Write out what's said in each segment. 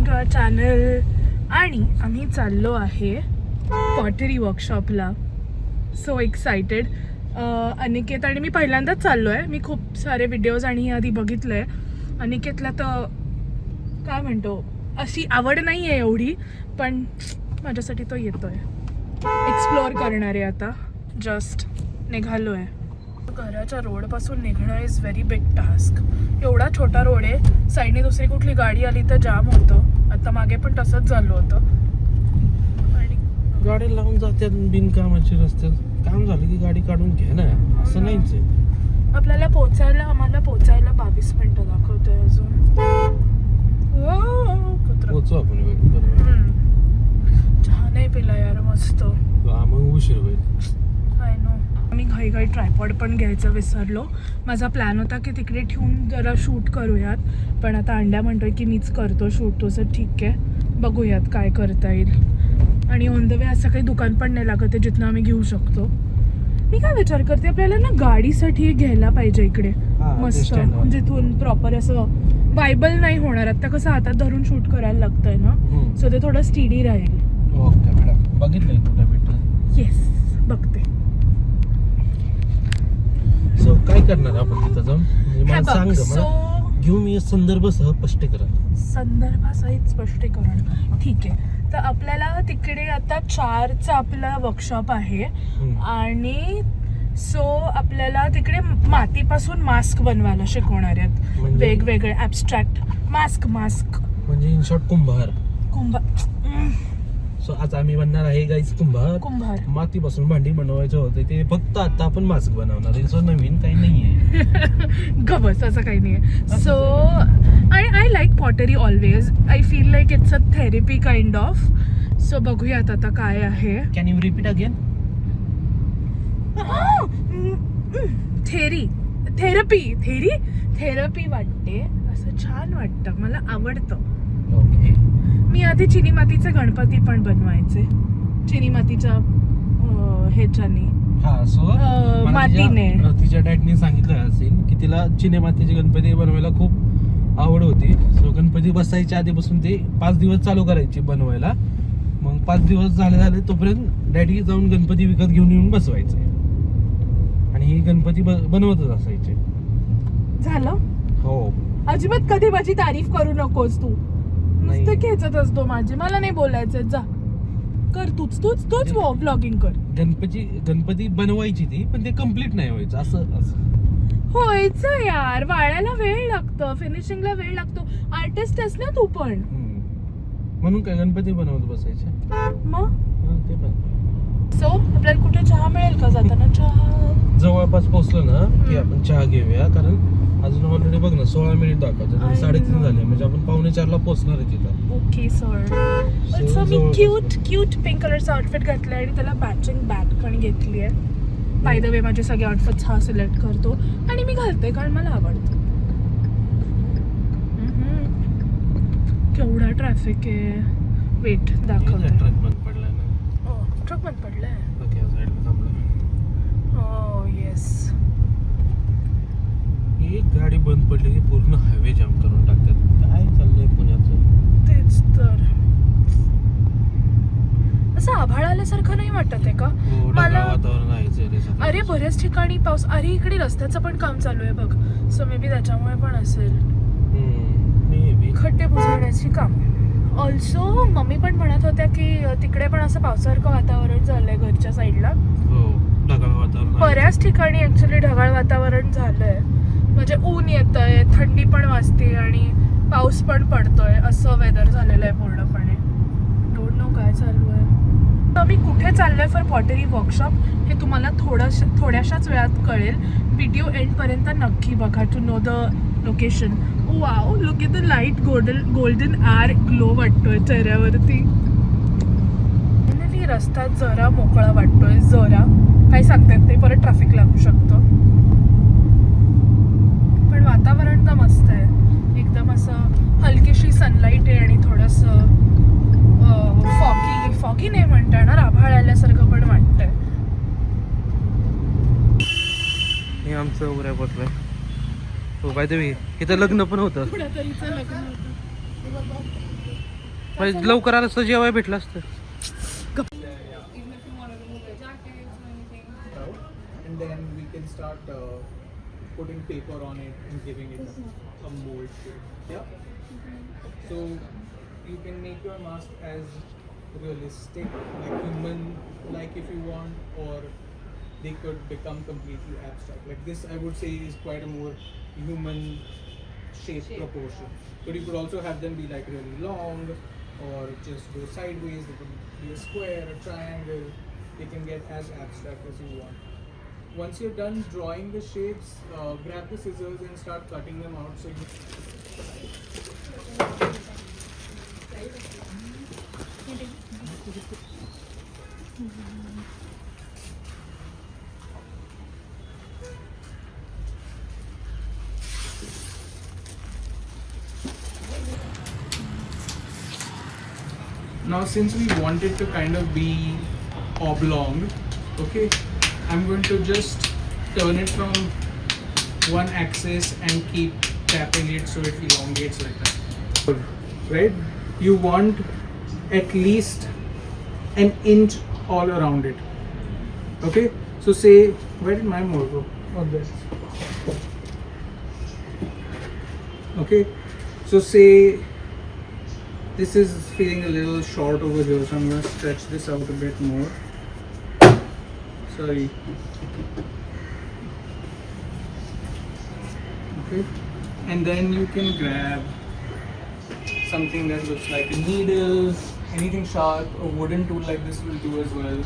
To our channel. आणि आम्ही चाललो आहे पॉटरी वर्कशॉपला. So excited. अनिकेत आणि मी पहिल्यांदाच चाललो आहे. मी खूप सारे व्हिडिओज आणि आधी बघितलं आहे. अनिकेतला तर काय म्हणतो अशी आवड नाही आहे एवढी, पण माझ्यासाठी तो येतो आहे. एक्सप्लोअर करणार आहे. आता जस्ट निघालो आहे. घराच्या रोडपासून निघणं इज व्हेरी बिग टास्क. एवढा छोटा रोड आहे, साईडने दुसरी कुठली गाडी आली तर जाम होतं. आता मागे पण तसंच झालं होतं. आणि गाडी लावून जातात बिनकामाची रस्त्यात. काम झालं की गाडी काढून घ्या ना, असं नाहीच आहे. आम्हाला पोचायला 22 मिनिटं दाखवतोय अजून. पोचू आपण बरोबर. चहा नाही पिला यार मस्त. मग उशीर होईल. I know. आम्ही घाई ट्रायपॉड पण घ्यायचं विसरलो. माझा प्लॅन होता की तिकडे ठेवून जरा शूट करूयात, पण आता अंड्या म्हणतोय की मीच करतो शूट. तो सर ठीक आहे, बघूयात काय करता येईल. आणि ऑन द वे असं काही दुकान पण नाही लागत आहे जिथनं आम्ही घेऊ शकतो. मी काय विचार करते, आपल्याला ना गाडीसाठी घ्यायला पाहिजे इकडे मस्त, जिथून प्रॉपर असं वायबल नाही होणार. आता कसं हातात धरून शूट करायला लागतंय ना, सो ते थोडं स्टीडी राहील. ओके मॅडम, बघितलंय कुठं भेटलं? येस, बघते. सो काय करणार आपण तिथं जाऊन? म्हणजे मला सांग, सो घेऊ मी संदर्भसह स्पष्टीकरण. संदर्भासहित स्पष्टीकरण ठीक आहे. तर आपल्याला तिकडे आता 4चा आपला वर्कशॉप आहे. आणि सो आपल्याला तिकडे मातीपासून मास्क बनवायला शिकवणार आहेत. वेगवेगळे ॲबस्ट्रॅक्ट मास्क म्हणजे इन शॉर्ट कुंभार. सो आज आम्ही बनणार आहे गाईज कुंभार. मातीपासून भांडी बनवायचं होतं ते, फक्त आता आपण मास्क बनवणार आहे. सो नवीन काही नाहीये. गबस असं काही नाहीये. So I like pottery always. I feel like it's a therapy kind of. So बघूयात आता काय आहे. Can you repeat again? Therapy वाटते. असं छान वाटतं, मला आवडतं. ओके. मी आधी चिनी मातीचे गणपती पण बनवायचे. चिनी मातीच्या ह्याच्यानी, मातीने. तिच्या डॅडने सांगितलं असेल की तिला चिनी मातीचे गणपती बनवायला खूप आवड होती. सो गणपती बसायच्या आधीपासून ते 5 दिवस चालू करायचे बनवायला. मग 5 दिवस झाले तोपर्यंत डॅडी जाऊन गणपती विकत घेऊन येऊन बसवायचे आणि हे गणपती बनवतच असायचे. झालं? हो. अजिबात कधी माझी तारीफ करू नकोस तू. नुसतं खेचत असतो माझी. मला नाही बोलायचं. जा कर तूच व्लॉगिंग कर. गणपती बनवायची ती, पण ते कम्प्लीट नाही व्हायचं. असं व्हायचं यार. वाळायला वेळ लागतं, फिनिशिंगला वेळ लागतो. आर्टिस्ट आहेस ना तू पण. म्हणून काय गणपती बनवत बसायचे मग. ते पण. सो आपल्याला कुठे चहा मिळेल का जाताना? चहा जवळपास पोहोचलो ना की आपण चहा घेऊया, कारण अजून ऑलरेडी बघ ना 16 मिनिट दाखवतात. 3:30 झाले, म्हणजे आपण 3:45ला पोहोचणार आहे तिथं. Okay sir. सो मी क्यूट पिंक कलरचा आउटफिट घातलाय आणि त्याला मॅचिंग बॅग पण घेतली आहे. बाय द वे माझे सगळे आउटफिट्स हा सिलेक्ट करतो आणि मी घालते कारण मला आवडतं. केवढा ट्रॅफिक आहे. वेट दाखवते. ट्रक बंद पडलाय ना. ट्रक बंद पडलाय. ओके, साईडला थांबलोय. हो येस. एक गाडी बंद पडली की पूर्ण हायवे जाम करून टाकतात. काय चाललंय पुण्याचं? तेच तर. असं आभाळ आल्यासारखं नाही वाटत आहे का मला? वातावरण आहे. अरे बऱ्याच ठिकाणी पाऊस. अरे इकडे रस्त्याचं पण काम चालू आहे बघ. सो मे बी त्याच्यामुळे पण असेल. खड्डे बुजवण्याची काम. ऑल्सो मम्मी पण म्हणत होत्या की तिकडे पण असं पावसासारखं वातावरण झालंय घरच्या साईडला. ढगाळ वातावरण. बऱ्याच ठिकाणी ऍक्च्युली ढगाळ वातावरण झालंय. म्हणजे ऊन येतंय, थंडी पण वाजते आणि पाऊस पण पडतोय. असं वेदर झालेलं आहे पूर्णपणे. डोंट नो काय चालू आहे. आम्ही कुठे चाललोय फॉर पॉटरी वर्कशॉप हे तुम्हाला थोड्याशाच वेळात कळेल. व्हिडिओ एंडपर्यंत नक्की बघा to know the location. Wow, look at the light. Golden or glow वाटतोय चेहऱ्यावरती. फायनली रस्ता जरा मोकळा वाटतोय. जरा काही सांगतात ते, परत ट्रॅफिक लागू शकतं. पण वातावरण तर मस्त आहे. एकदम असं हलकीशी सनलाईट आहे आणि थोडंसं फॉगी नाही म्हणता येणार, आभाळ आल्यासारखं पण वाटतंय. हे आमचं उभं बसलंय. हो बाय द वे, इथं लग्न पण होतं. कुठेतरीचं लग्न होतं. म्हणजे लवकर आलं असतं जेवाय भेटलं असतं. And then we can start putting paper on it and giving it a mold shape. Yeah. So you can make your mask as realistic, like human, like if you want, or they could become completely abstract. Like this, I would say, is quite a more human shape proportion. But you could also have them be like really long, or just go sideways. They could be a square, a triangle. They can get as abstract as you want. Once you're done drawing the shapes, grab the scissors and start cutting them out. So you now, since we want it to kind of be oblong, okay, I'm going to just turn it from one axis and keep tapping it so it elongates like that. Right? You want at least an inch all around it. Okay? So say, where did my mold go? Oh, this. Okay? So say this is feeling a little short over here, so I'm going to stretch this out a bit more. Sorry. Okay. And then you can grab something that looks like a needle, anything sharp, a wooden tool like this will do as well.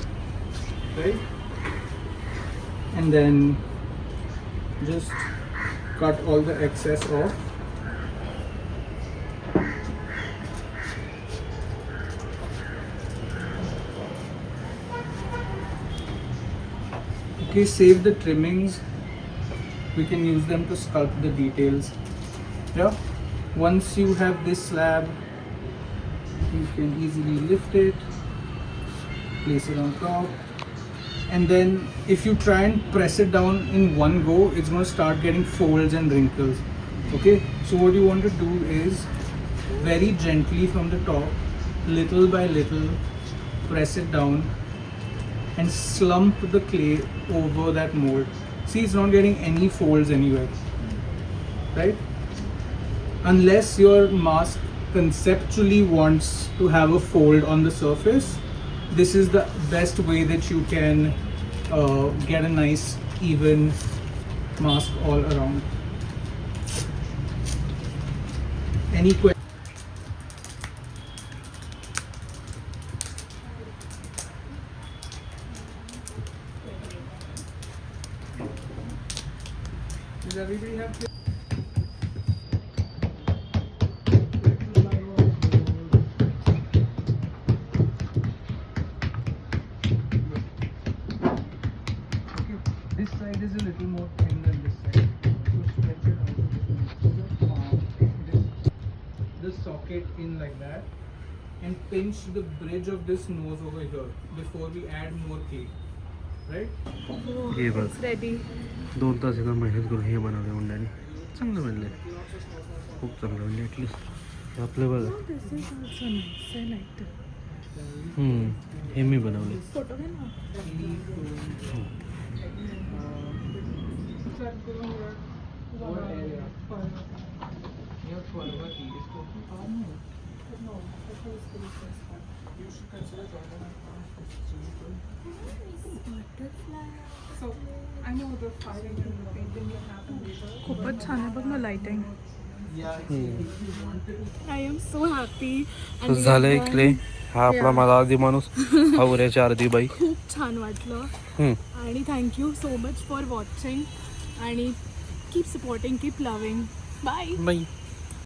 Right? And then just cut all the excess off. Okay, save the trimmings. We can use them to sculpt the details. Yeah. Once you have this slab, you can easily lift it, place it on top, and then if you try and press it down in one go, it's going to start getting folds and wrinkles. Okay. So what you want to do is very gently from the top, little by little, press it down and slump the clay over that mold. See, it's not getting any folds anywhere, right? Unless your mask conceptually wants to have a fold on the surface, this is the best way that you can get a nice even mask all around. Any questions? Does everybody have this side is a little more thin than this side. So stretch it out a bit more. Put your palm, this socket in like that, and pinch the bridge of this nose over here before we add more clay. Right? हे बघ ready 2 तास एका मेहनत करून हे बनवलं मुंड्याने. चांगलं बनलं, खूप चांगलं बनलं. ॲटलिस्ट आपलं बघा. हे मी बनवले. फोटो घे ना. खूपच छान आहे बघ ना lighting. I am so happy. तर झालं ऐकले. हा आपला माझा आधी माणूस, हा उऱ्याची अर्धी बाई. खूप छान वाटलं आणि thank you so much for watching आणि keep supporting, keep loving. Bye.